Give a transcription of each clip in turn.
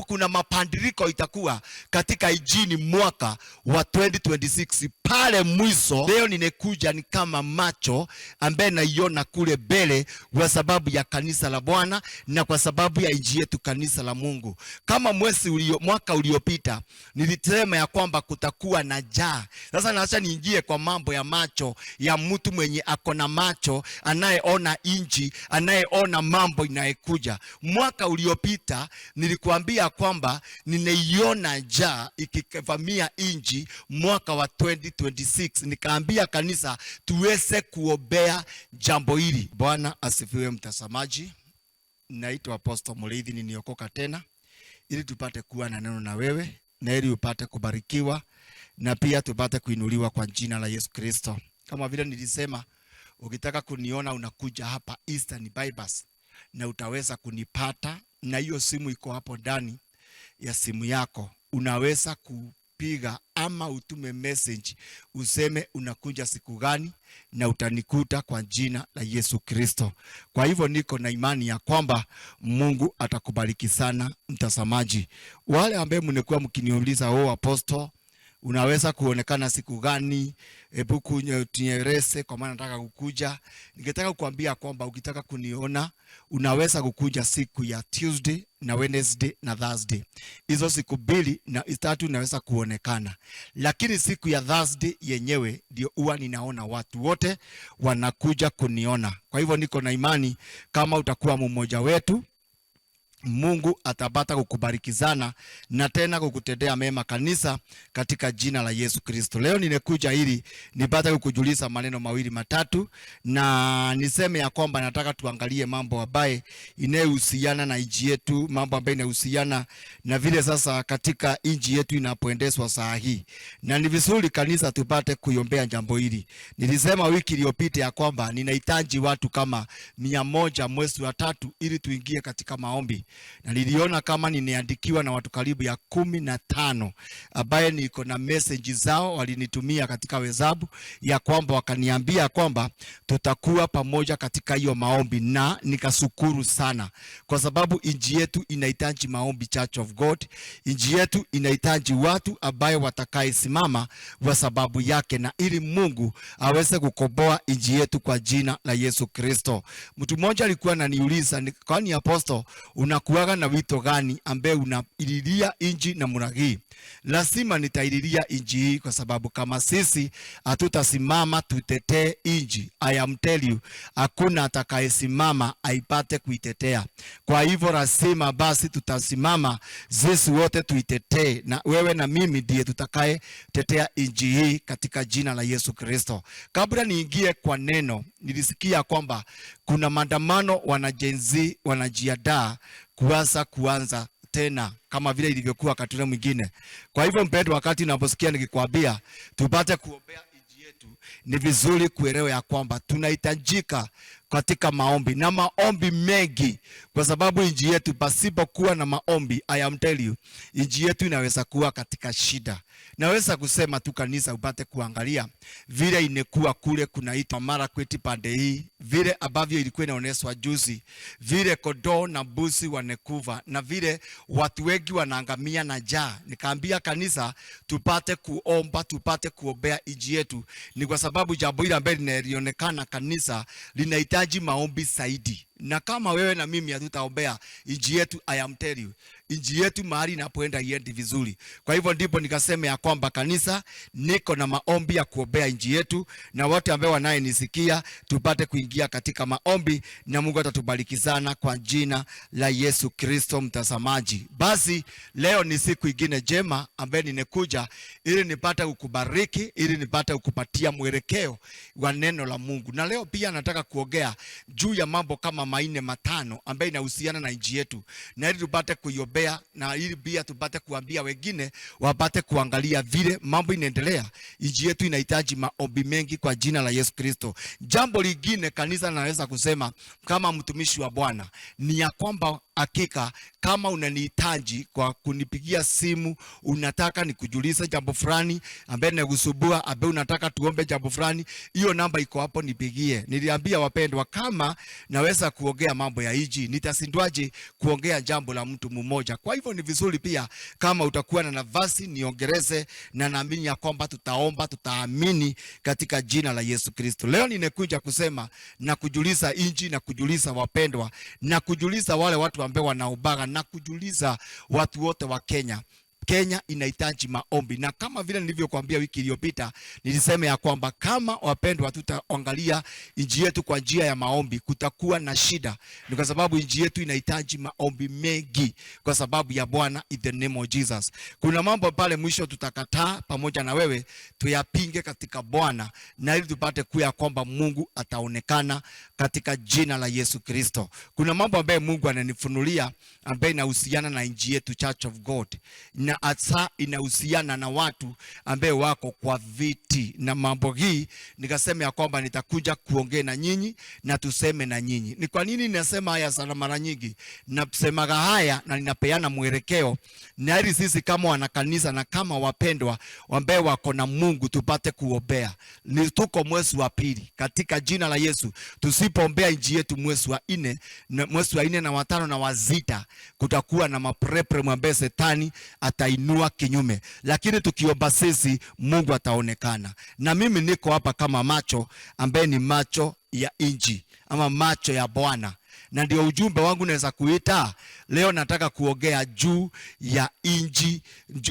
kuna mapandiriko itakuwa katika injini mwaka wa 2026 pale mwisho. Leo nimekuja ni kama macho ambaye naiona kule mbele kwa sababu ya kanisa la Bwana na kwa sababu ya inji yetu kanisa la Mungu. Kama mwaka uliopita nilisema ya kwamba kutakuwa na njaa. Sasa naacha niingie kwa mambo ya macho ya mtu mwenye akona macho, anayeona inji, anayeona mambo inayokuja. Mwaka uliopita nilikuambia kwamba ninaiona njaa ikivamia inji mwaka wa 2026. Nikaambia kanisa tuweze kuombea jambo hili. Bwana asifiwe mtazamaji. Naitwa Apostle Mureithi, niniokoka tena ili tupate kuwa na neno na wewe na ili upate kubarikiwa na pia tupate kuinuliwa kwa jina la Yesu Kristo. Kama vile nilisema, ukitaka kuniona unakuja hapa Eastern Bypass na utaweza kunipata, na hiyo simu iko hapo ndani ya simu yako. Unaweza kupiga ama utume message useme unakuja siku gani na utanikuta kwa jina la Yesu Kristo. Kwa hivyo niko na imani ya kwamba Mungu atakubariki sana mtazamaji. Wale ambao mnekuwa mkiniuliza Apostle, unaweza kuonekana siku gani? Hebu kunyerese kwa maana nataka kukuja. Ningetaka kukuambia kwamba ukitaka kuniona unaweza kukuja siku ya Tuesday na Wednesday na Thursday. Hizo siku mbili na tatu unaweza kuonekana. Lakini siku ya Thursday yenyewe ndio huwa ninaona watu wote wanakuja kuniona. Kwa hivyo niko na imani kama utakuwa mmoja wetu, Mungu atapata kukubarikizana na tena kukutendea mema kanisa katika jina la Yesu Kristo. Leo nimekuja ili nipate kukujulisha maneno mawili matatu, na niseme ya kwamba nataka tuangalie mambo ambaye inayohusiana na inji yetu, mambo ambaye inahusiana na vile sasa katika inji yetu inapoendeshwa saa hii. Na ni vizuri kanisa tupate kuiombea jambo hili. Nilisema wiki iliyopita ya kwamba ninahitaji watu kama 100 mwezi wa 3 ili tuingie katika maombi. Na niliona kama nimeandikiwa na watu karibu ya 15 ambaye niko na message zao walinitumia katika WhatsApp ya kwamba wakaniambia kwamba tutakuwa pamoja katika hiyo maombi, na nikashukuru sana kwa sababu inji yetu inahitaji maombi. Church of God, inji yetu inahitaji watu ambaye watakayesimama kwa sababu yake na ili Mungu aweze kukomboa inji yetu kwa jina la Yesu Kristo. Mtu mmoja alikuwa ananiuliza, kwani Apostle unakuwaga na wito gani ambaye unaililia inji na muragi? Lazima nitaililia inji hii kwa sababu kama sisi hatutasimama tutetee inji, I am tell you, hakuna atakayesimama aipate kuitetea. Kwa hivyo lazima basi tutasimama sisi wote tuitetee, na wewe na mimi ndiye tutakaye tetea inji hii katika jina la Yesu Kristo. Kabla niingie kwa neno, nilisikia kwamba kuna maandamano wanajenzi wanajiandaa kuanza tena kama vile ilivyokuwa wakati mwingine. Kwa hivyo mpendwa, wakati unaposikia nikikwambia tupate kuombea inji yetu, ni vizuri kuelewa ya kwamba tunahitajika katika maombi na maombi mengi, kwa sababu inji yetu pasipokuwa na maombi, I am tell you, inji yetu inaweza kuwa katika shida. Naweza kusema tu kanisa upate kuangalia vile imekuwa kule kunaitwa Marakwet pande hii, vile ambavyo ilikuwa inaoneswa juzi, vile kondoo na mbuzi wanekuva na vile watu wengi wanaangamia na njaa. Nikaambia kanisa tupate kuomba, tupate kuombea inji yetu, ni kwa sababu jambo hili ambalo linaonekana kanisa linahitaji maombi zaidi. Na kama wewe na mimi hatutaombea inji yetu, I am tell you, inji yetu mahali inapoenda iendi vizuri. Kwa hivyo ndipo nikasema ya kwamba kanisa niko na maombi ya kuombea inji yetu, na wote ambao wanayenisikia tupate kuingia katika maombi na Mungu atatubariki sana kwa jina la Yesu Kristo mtazamaji. Basi leo ni siku ingine njema ambaye nimekuja ili nipate kukubariki, ili nipate kukupatia mwelekeo wa neno la Mungu. Na leo pia nataka kuongea juu ya mambo kama 4-5 ambaye inahusiana na inji yetu, na ili tupate kuiombea na ili pia tupate kuambia wengine wapate kuangalia vile mambo inaendelea. Inji yetu inahitaji maombi mengi kwa jina la Yesu Kristo. Jambo lingine kanisa naweza kusema kama mtumishi wa Bwana ni ya kwamba hakika kama unanihitaji kwa kunipigia simu, unataka nikujulisha jambo fulani ambaye nakusumbua, ambaye unataka tuombe jambo fulani, hiyo namba iko hapo, nipigie. Niliambia wapendwa, kama naweza kuongea mambo ya inji, nitasindwaje kuongea jambo la mtu mmoja? Kwa hivyo ni vizuri pia kama utakuwa na nafasi niongereze, na naamini ya kwamba tutaomba, tutaamini katika jina la Yesu Kristo. Leo nimekuja kusema na kujuliza inji, na kujuliza wapendwa, na kujuliza wale watu ambao wanaobaga, na kujuliza watu wote wa Kenya. Kenya inahitaji maombi, na kama vile nilivyokuambia wiki iliyopita, nilisema ya kwamba kama wapendwa tutaangalia inji yetu kwa njia ya maombi, kutakuwa na shida. Ni kwa sababu inji yetu inahitaji maombi mengi kwa sababu ya Bwana, in the name of Jesus. Kuna mambo pale mwisho tutakataa pamoja na wewe tuyapinge katika Bwana, na ili tupate kuya kwamba Mungu ataonekana katika jina la Yesu Kristo. Kuna mambo ambaye Mungu ananifunulia ambaye inahusiana na inji yetu, Church of God, na hasa inahusiana na watu ambaye wako kwa viti. Na mambo hii nikasema ya kwamba nitakuja kuongea na nyinyi na tuseme na nyinyi. Ni kwa nini ninasema haya sana? Mara nyingi nasemaga haya na ninapeana mwelekeo, na ili sisi kama wanakanisa na kama wapendwa ambaye wako na Mungu tupate kuombea. Ni tuko mwezi wa pili katika jina la Yesu. Tusipoombea inji yetu mwezi wa 4 na wa 5 na wa 6, kutakuwa na maprepre ambaye Shetani atainua kinyume, lakini tukiomba sisi Mungu ataonekana. Na mimi niko hapa kama macho ambaye ni macho ya inji ama macho ya Bwana, na ndio ujumbe wangu naweza kuita leo. Nataka kuongea juu ya inji,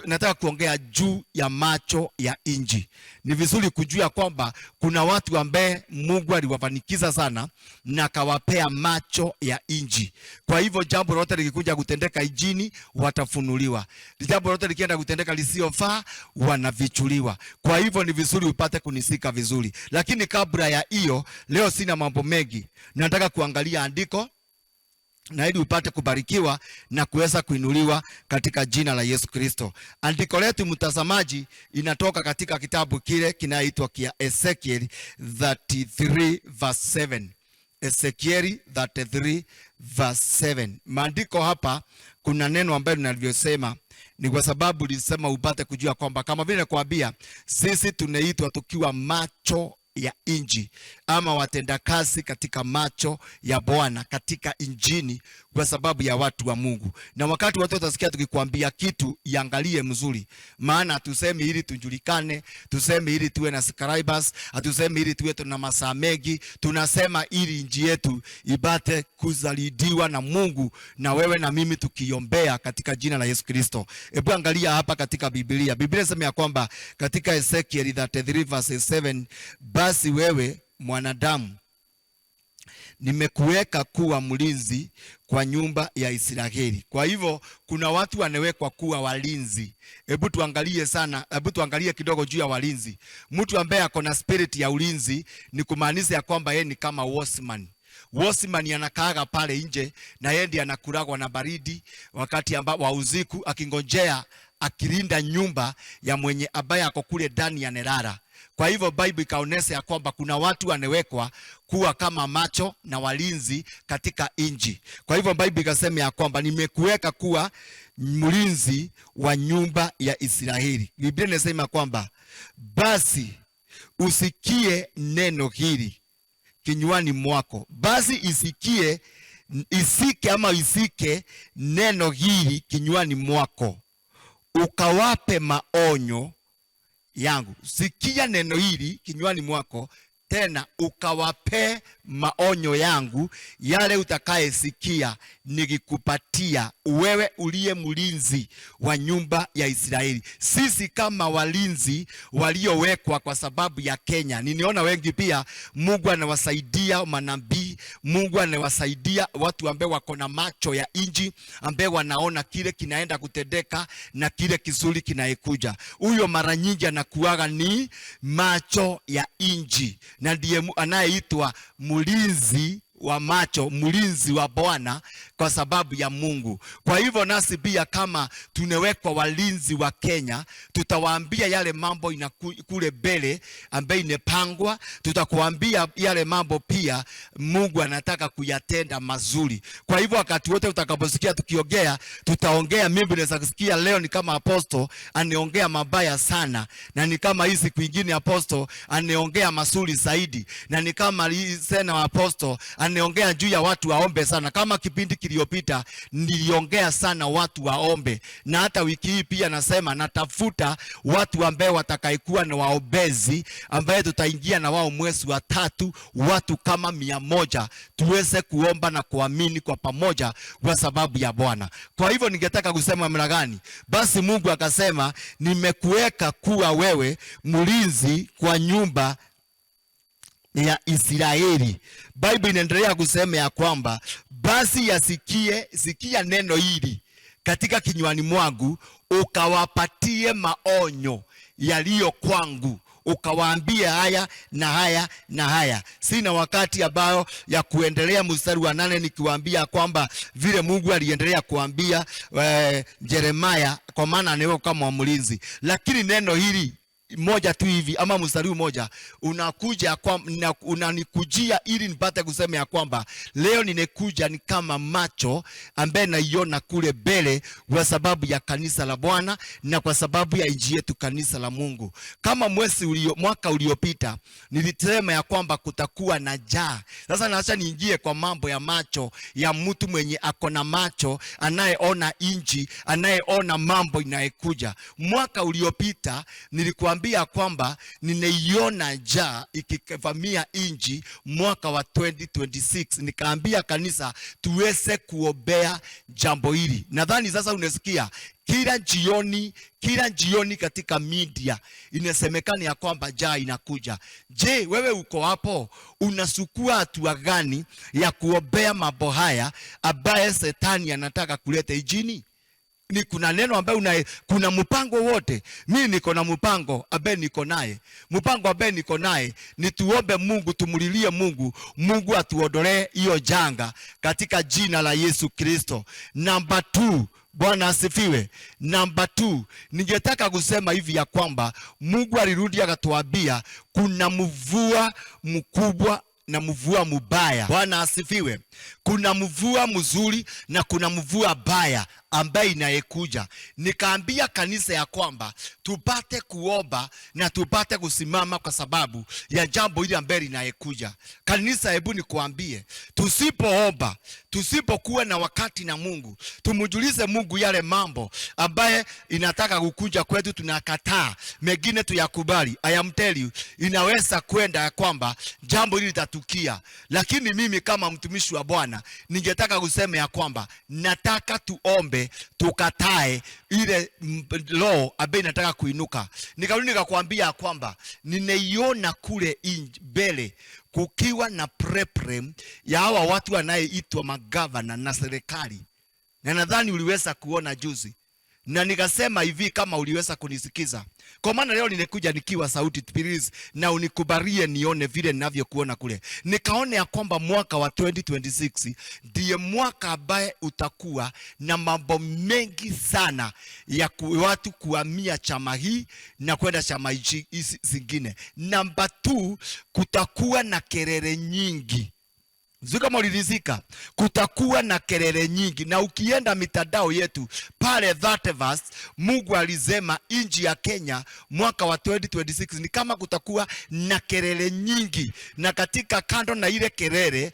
nataka kuongea juu ya macho ya inji. Ni vizuri kujua kwamba kuna watu ambaye Mungu aliwafanikiza sana na akawapea macho ya inji. Kwa hivyo jambo lote likikuja kutendeka injini watafunuliwa, jambo lote likienda kutendeka lisiofaa wanavichuliwa. Kwa hivyo ni vizuri upate kunisika vizuri, lakini kabla ya hiyo, leo sina mambo mengi, nataka kuangalia andiko na ili upate kubarikiwa na kuweza kuinuliwa katika jina la Yesu Kristo. Andiko letu mtazamaji inatoka katika kitabu kile kinaitwa kia Ezekiel 33 verse 7. Ezekiel 33 verse 7. Maandiko hapa kuna neno ambalo nalivyosema ni kwa sababu lisema upate kujua kwamba kama vile nakwambia sisi tunaitwa tukiwa macho ya inji ama watendakazi katika macho ya Bwana katika injini, kwa sababu ya watu wa Mungu. Na wakati watu watasikia tukikwambia kitu, iangalie mzuri, maana tuseme ili tujulikane, tuseme ili tuwe na subscribers, tuseme ili tuwe na masaa mengi, tunasema ili inji yetu ibate kuzalidiwa na Mungu, na wewe na mimi tukiombea katika jina la Yesu Kristo. Hebu angalia hapa katika Biblia. Biblia inasema ya kwamba katika Ezekiel 33 verse 7, basi wewe mwanadamu, nimekuweka kuwa mlinzi kwa nyumba ya Israeli. Kwa hivyo kuna watu wanawekwa kuwa walinzi. Hebu tuangalie kidogo juu ya walinzi. Mtu ambaye ako na spirit ya ulinzi ni kumaanisha ya kwamba yeye ni kama watchman. Watchman anakaaga pale nje na yeye ndiye anakuragwa na baridi wakati wa usiku, akingojea akilinda nyumba ya mwenye ambaye ako kule ndani ya nerara. Kwa hivyo Bible ikaonesha ya kwamba kuna watu wanawekwa kuwa kama macho na walinzi katika inji. Kwa hivyo Bible ikasema ya kwamba nimekuweka kuwa mlinzi wa nyumba ya Israeli. Biblia inasema kwamba basi usikie neno hili kinywani mwako. Basi isike neno hili kinywani mwako, ukawape maonyo yangu. Sikia neno hili kinywani mwako, tena ukawape maonyo yangu, yale utakayesikia nikikupatia wewe uliye mlinzi wa nyumba ya Israeli. Sisi kama walinzi waliowekwa kwa sababu ya Kenya. Niniona wengi pia Mungu anawasaidia manabii, Mungu anawasaidia watu ambao wako na macho ya inji, ambao wanaona kile kinaenda kutendeka na kile kizuri kinaekuja. Huyo mara nyingi anakuaga ni macho ya inji, na ndiye anayeitwa mlinzi wa macho, mlinzi wa Bwana kwa sababu ya Mungu. Kwa hivyo nasi pia kama tunawekwa walinzi wa Kenya, tutawaambia yale mambo kule mbele ambaye inepangwa, tutakuambia yale mambo pia Mungu anataka kuyatenda mazuri. Kwa hivyo wakati wote utakaposikia tukiongea, tutaongea. Mimi naweza kusikia leo ni kama apostle aniongea mabaya sana, na ni kama hizi kwingine apostle aniongea mazuri zaidi, na ni kama sena apostle aniongea juu ya watu waombe sana. Kama kipindi kiliopita niliongea sana watu waombe, na hata wiki hii pia nasema natafuta watu ambao watakaikuwa na waombezi ambaye tutaingia na wao mwezi wa 3, watu kama 100 tuweze kuomba na kuamini kwa pamoja kwa sababu ya Bwana. Kwa hivyo ningetaka kusema mara gani? Basi Mungu akasema nimekuweka kuwa wewe mlinzi kwa nyumba ya Israeli. Bible inaendelea kusema ya kwamba basi sikia neno hili katika kinywani mwangu, ukawapatie maonyo yaliyo kwangu, ukawaambie haya na haya na haya. Sina wakati ambao ya kuendelea mstari wa 8 nikiwaambia kwamba vile Mungu aliendelea kuambia Yeremia, kwa maana anawe kama mlinzi. Lakini neno hili moja tu hivi ama mstari mmoja unakuja kwa unanikujia ili nipate kusema ya kwamba leo nimekuja ni kama macho ambaye naiona kule mbele kwa sababu ya kanisa la Bwana na kwa sababu ya inji yetu kanisa la Mungu. Kama mwaka uliopita nilisema ya kwamba kutakuwa na njaa. Sasa naacha niingie kwa mambo ya macho ya mtu mwenye akona macho, anayeona inji, anayeona mambo inayokuja. Mwaka uliopita nilikuambia kwamba ninaiona njaa ikivamia inji mwaka wa 2026. Nikaambia kanisa tuweze kuombea jambo hili. Nadhani sasa unasikia kila jioni katika media inasemekana ya kwamba njaa inakuja. Je, wewe uko hapo? Unasukua hatua gani ya kuombea mambo haya ambaye Shetani anataka kuleta injini? Ni kuna neno ambaye kuna mpango wote. Mimi niko na mpango ambaye niko naye. Mpango ambaye niko naye ni tuombe Mungu, tumulilie Mungu, Mungu atuondolee hiyo janga katika jina la Yesu Kristo. Number 2, Bwana asifiwe. Number 2, ningetaka kusema hivi ya kwamba Mungu alirudi akatuambia kuna mvua mkubwa na mvua mbaya. Bwana asifiwe. Kuna mvua mzuri na kuna mvua mbaya ambaye inayekuja. Nikaambia kanisa ya kwamba tupate kuomba na tupate kusimama kwa sababu ya jambo hili ambaye linayekuja. Kanisa, hebu nikuambie, tusipoomba, tusipokuwa na wakati na Mungu, tumujulize Mungu yale mambo ambaye inataka kukuja kwetu, tunakataa, mengine tuyakubali. I am tell you, inaweza kwenda ya kwamba jambo hili litatukia. Lakini mimi kama mtumishi wa Bwana ningetaka kusema ya kwamba nataka tuombe, tukatae ile law ambaye inataka kuinuka. Nikarudi nikakwambia kwamba ninaiona kule mbele kukiwa na prepare ya hawa watu wanayeitwa magavana na serikali. Na nadhani uliweza kuona juzi. Na nikasema hivi, kama uliweza kunisikiza, kwa maana leo nimekuja nikiwa sauti please, na unikubalie nione vile ninavyokuona kule. Nikaone ya kwamba mwaka wa 2026 ndiye mwaka ambaye utakuwa na mambo mengi sana ya watu kuhamia chama hii na kwenda chama hizi zingine. Number 2, kutakuwa na kelele nyingi. Zuka molirizika, kutakuwa na kelele nyingi. Na ukienda mitandao yetu pale that verse, Mungu alisema inji ya Kenya mwaka wa 2026 ni kama kutakuwa na kelele nyingi. Na katika kando na ile kelele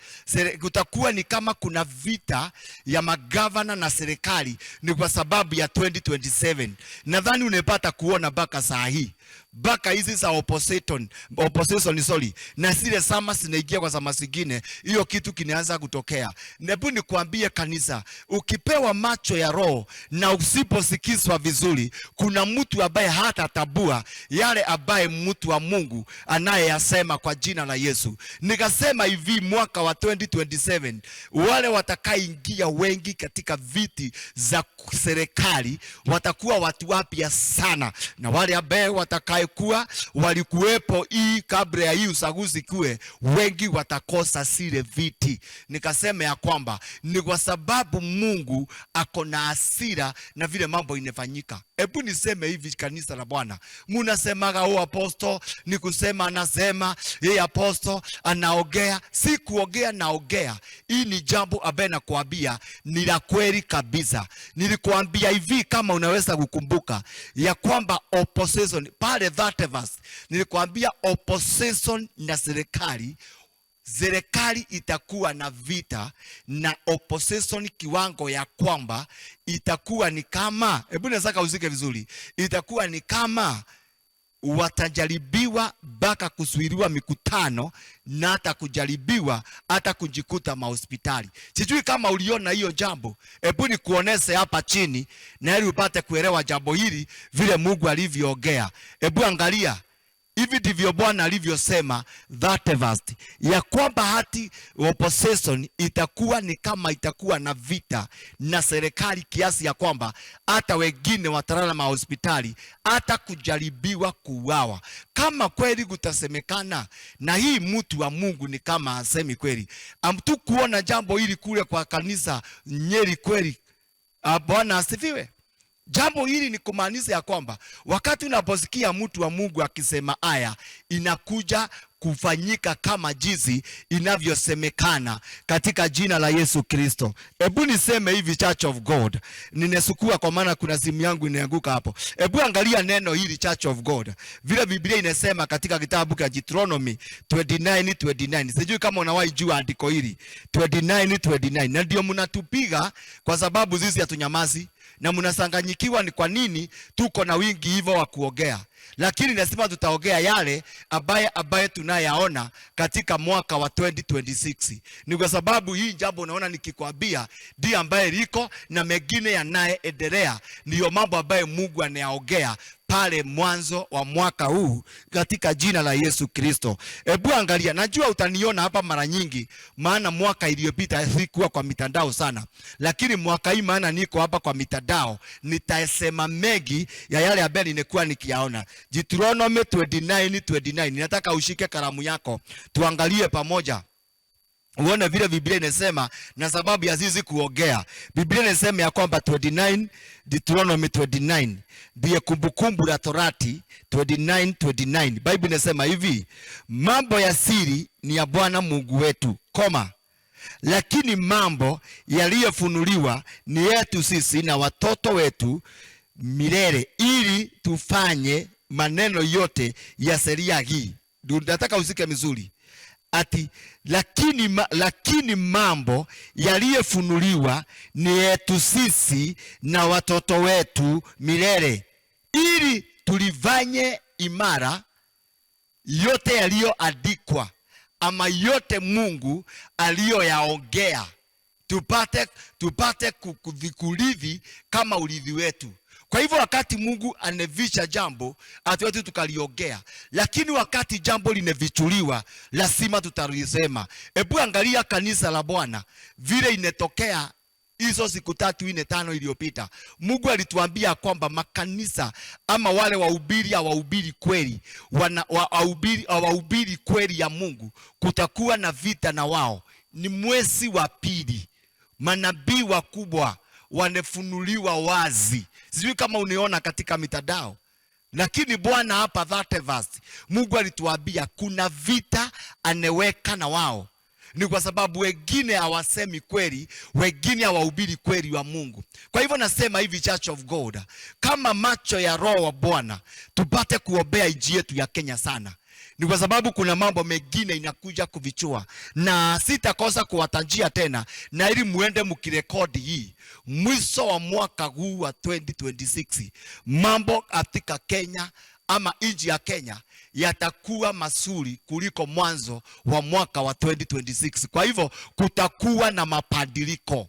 kutakuwa ni kama kuna vita ya magavana na serikali, ni kwa sababu ya 2027. Nadhani unapata kuona baka saa hii, baka hizi za opposition na zile sama zinaingia kwa sama zingine, hiyo kitu kinaanza kutokea. Nebu ni kuambie kanisa, ukipewa macho ya roho na usiposikizwa vizuri, kuna mtu ambaye hata tabua yale ambaye mtu wa Mungu anayeyasema kwa jina la Yesu. Nikasema hivi, mwaka wa 2027 wale watakaingia wengi katika viti za serikali watakuwa watu wapya sana, na wale ambaye watakaekuwa walikuwepo hii kabla ya hii uchaguzi kuwe, wengi watakosa zile viti. Nikasema ya kwamba ni kwa sababu Mungu ako na hasira na vile mambo inafanyika. Hebu niseme hivi, kanisa la Bwana, munasemaga o aposto ni kusema anasema yeye aposto anaogea. Si kuogea, naogea. Hii ni jambo ambaye nakwambia ni la kweli kabisa. Nilikuambia hivi, kama unaweza kukumbuka ya kwamba opposition pale that verse, nilikuambia opposition na serikali itakuwa na vita na opposition kiwango ya kwamba itakuwa ni kama, hebu nataka uzike vizuri, itakuwa ni kama watajaribiwa mpaka kusuiriwa mikutano na hata kujaribiwa hata kujikuta mahospitali. Sijui kama uliona hiyo jambo. Hebu nikuonese hapa chini na ili upate kuelewa jambo hili vile Mungu alivyoongea. Hebu angalia. Hivi ndivyo Bwana alivyosema that verse, ya kwamba hati opposition itakuwa ni kama itakuwa na vita na serikali, kiasi ya kwamba hata wengine watalala mahospitali, hata kujaribiwa kuuawa. Kama kweli kutasemekana na hii mtu wa Mungu ni kama asemi kweli, amtu kuona jambo hili kule kwa kanisa Nyeri kweli. Bwana asifiwe. Jambo hili ni kumaanisha ya kwamba wakati unaposikia mtu wa Mungu akisema aya, inakuja kufanyika kama jinsi inavyosemekana katika jina la Yesu Kristo. Hebu niseme hivi, Church of God, ninesukua kwa maana kuna simu yangu inaanguka hapo. Hebu angalia neno hili Church of God, vile Biblia inasema katika kitabu cha Deuteronomy 29:29. Sijui kama unawahi jua andiko hili 29:29, na ndio mnatupiga kwa sababu sisi hatunyamazi na mnasanganyikiwa ni kwa nini tuko na wingi hivyo wa kuogea. Lakini nasema tutaogea yale ambaye tunayaona katika mwaka wa 2026. Ni kwa sababu hii jambo unaona nikikwambia ndiye ambaye liko na mengine yanayoendelea, ndiyo mambo ambaye Mungu anayaogea pale mwanzo wa mwaka huu katika jina la Yesu Kristo. Hebu angalia, najua utaniona hapa mara nyingi maana mwaka iliyopita sikuwa kwa mitandao sana, lakini mwaka hii maana niko hapa kwa mitandao, nitasema mengi ya yale ambayo nimekuwa nikiyaona. Deuteronomy 29:29. Nataka ushike kalamu yako tuangalie pamoja, uone vile Biblia inasema na sababu ya sisi kuogea. Biblia inasema ya kwamba Deuteronomy 29 ndiye kumbukumbu la Torati 29:29. Biblia inasema hivi, mambo ya siri ni ya Bwana Mungu wetu, lakini mambo yaliyofunuliwa ni yetu sisi na watoto wetu milele, ili tufanye maneno yote ya sheria hii. Nataka usike mizuri. Ati lakini mambo yaliyofunuliwa ni yetu sisi na watoto wetu milele, ili tulifanye imara yote yaliyoandikwa, ama yote Mungu aliyoyaongea, tupate kuvikurithi kama urithi wetu. Kwa hivyo wakati Mungu anevisha jambo, hatuwezi tukaliongea, lakini wakati jambo linevichuliwa, lazima tutalisema. Hebu angalia kanisa la Bwana vile inetokea hizo siku 3, 4, 5 iliyopita. Mungu alituambia kwamba makanisa ama wale wahubiri kweli, wahubiri kweli ya Mungu, kutakuwa na vita na wao. Ni mwezi wa pili, manabii wakubwa wanefunuliwa wazi. Sijui kama uniona katika mitandao, lakini Bwana hapa that verse, Mungu alituambia kuna vita aneweka na wao. Ni kwa sababu wengine hawasemi kweli, wengine hawahubiri kweli wa Mungu. Kwa hivyo nasema hivi, Church of God, kama macho ya Roho wa Bwana, tupate kuombea nchi yetu ya Kenya sana. Ni kwa sababu kuna mambo mengine inakuja kuvichua, na sitakosa kuwatajia tena, na ili muende mkirekodi hii mwisho wa mwaka huu wa 2026, mambo katika Kenya ama nchi ya Kenya yatakuwa mazuri kuliko mwanzo wa mwaka wa 2026. Kwa hivyo kutakuwa na mabadiliko.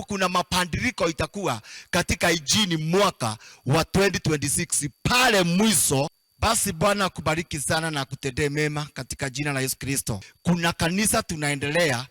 Kuna mabadiliko itakuwa katika injini mwaka wa 2026 pale mwisho. Basi Bwana kubariki sana na kutendee mema katika jina la Yesu Kristo. Kuna kanisa tunaendelea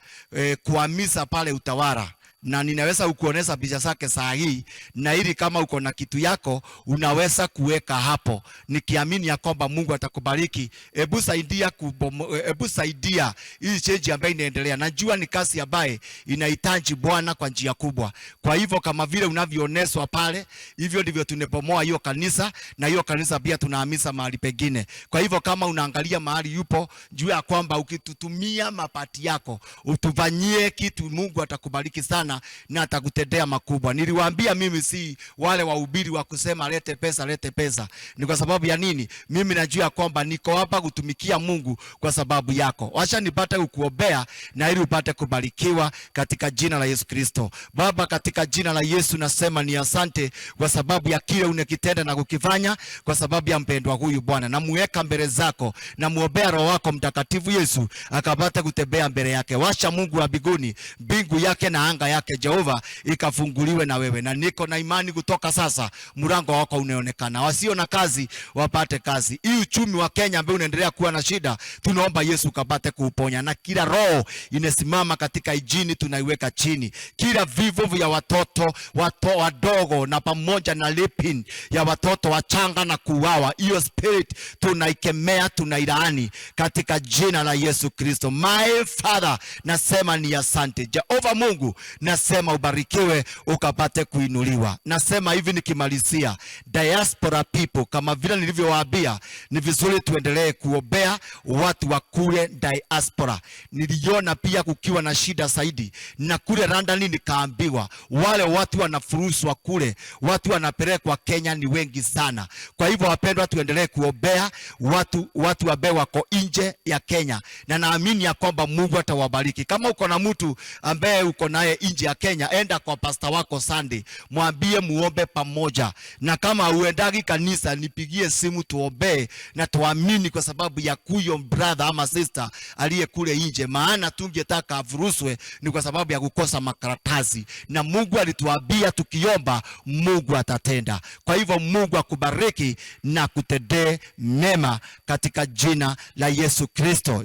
kuhamisa pale Utawala, na ninaweza ukuonesha picha zake saa hii, na ili kama uko na kitu yako unaweza kuweka hapo, nikiamini ya kwamba Mungu atakubariki. Hebu saidia hii change ambayo inaendelea. Najua ni kazi ambaye inahitaji Bwana kwa njia kubwa. Kwa hivyo kama vile unavyooneswa pale, hivyo ndivyo tunepomoa hiyo kanisa, na hiyo kanisa pia tunahamisa mahali pengine. Kwa hivyo kama unaangalia mahali yupo, jua ya kwamba ukitutumia mapati yako utufanyie kitu, Mungu atakubariki sana na atakutendea makubwa. Niliwaambia mimi si wale wahubiri wa kusema lete pesa, lete pesa. Ni kwa sababu ya nini? Mimi najua kwamba niko hapa kutumikia Mungu kwa sababu yako. Wacha nipate kukuombea na ili upate kubarikiwa katika jina la Yesu Kristo. Baba, katika jina la Yesu nasema ni asante kwa sababu ya kile unakitenda na kukifanya kwa sababu ya mpendwa huyu Bwana. Namuweka mbele zako na muombea Roho wako Mtakatifu Yesu akapata kutembea mbele yake. Washa Mungu wa mbinguni, mbingu yake na anga yake Jehova ikafunguliwe na wewe. Na niko na imani kutoka sasa mlango wako unaonekana. Wasio na kazi wapate kazi. Hii uchumi wa Kenya ambao unaendelea kuwa na shida, tunaomba Yesu kapate kuuponya. Na kila roho inesimama katika injini tunaiweka chini. Kila vivo vya watoto wadogo na pamoja na lipin ya watoto wachanga na kuuawa, hiyo spirit tunaikemea, tunailaani katika jina la Yesu Kristo. My Father, nasema ni asante. Jehova Mungu, nasema ubarikiwe ukapate kuinuliwa. Nasema hivi nikimalizia, diaspora people, kama vile nilivyowaambia, ni vizuri tuendelee kuombea watu wa kule diaspora. Niliona pia kukiwa na shida zaidi, na kule London nikaambiwa wale watu wanafurushwa kule, watu wanapelekwa Kenya ni wengi sana. Kwa hivyo wapendwa, tuendelee kuombea watu ambao wako nje ya Kenya, na naamini ya kwamba Mungu atawabariki. Kama uko na mtu ambaye uko naye nje ya Kenya, enda kwa pastor wako Sunday, mwambie muombe pamoja. Na kama uendagi kanisa, nipigie simu tuombe na tuamini, kwa sababu ya kuyo brother ama sister aliye kule nje. Maana tungetaka afurushwe ni kwa sababu ya kukosa makaratasi, na Mungu alituambia tukiomba Mungu atatenda. Kwa hivyo Mungu akubariki na kutendee mema katika jina la Yesu Kristo.